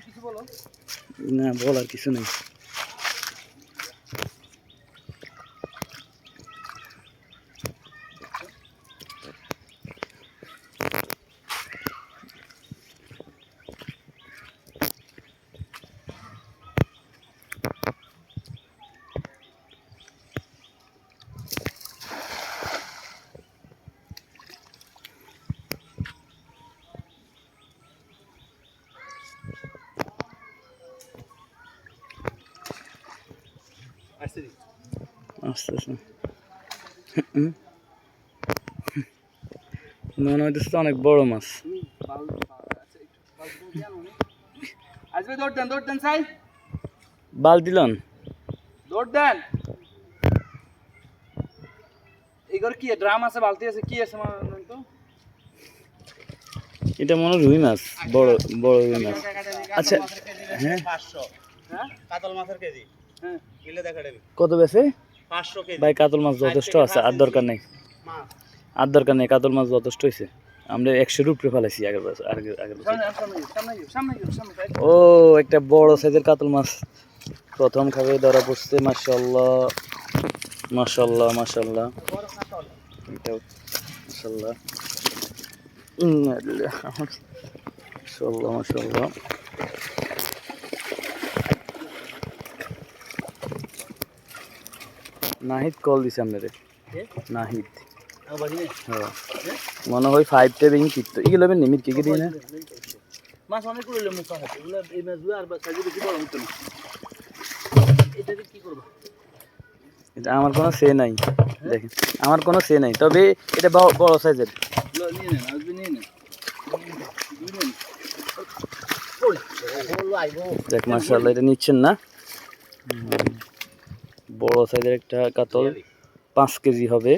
কিছু বলো। না বলার কিছু নেই। আস্তে আস্তে আস্তে মনে হইতেছে তো অনেক বড় মাছ। আসবে দৌড় দেন সাই বালতি লন। দৌড় দেন। এগুলো কি ড্রাম আছে, বালতি আছে, কি আছে মানে তো? এটা মনে হয় রুই মাছ, বড় বড় রুই মাছ। আচ্ছা হ্যাঁ 500। হ্যাঁ কাতল মাছের কেজি। হ্যাঁ কিলো দেখা দেবে কত বেছে? 500 কেজি। ভাই কাতল মাছ যথেষ্ট আছে, আর দরকার নেই, মাছ আর দরকার নেই। কাতল মাছ যথেষ্ট হয়েছে। আমরা 100-এর উপরে ফেলাইছি আগের বছর। ও একটা বড় সাইজের কাতল মাছ প্রথম খাবে ধরা পড়ছে। মাশাআল্লাহ মাশাআল্লাহ মাশাআল্লাহ, এটাও মাশাআল্লাহ মাশাআল্লাহ মাশাআল্লাহ। নাহিদ কল দিছে আপনারে। নাহিদ হ্যাঁ মনে হয় 5টা বেগিং কিতো এগুলো বেন নিমিত কি দিই না মাছ অনেক করলে মুখা আছে এগুলা। এই মাছগুলো আর সাইজে বেশি বড় হতো না। এটা কি করব? এটা আমার কোনো সে নাই, দেখেন আমার কোনো সে নাই, তবে এটা বড় সাইজের। নিয়ে নেন, আসবে নিয়ে নেন। দেখ মাশাআল্লাহ, এটা নিচ্ছেন না? বড় সাইজের একটা কাতল 5 কেজি হবে।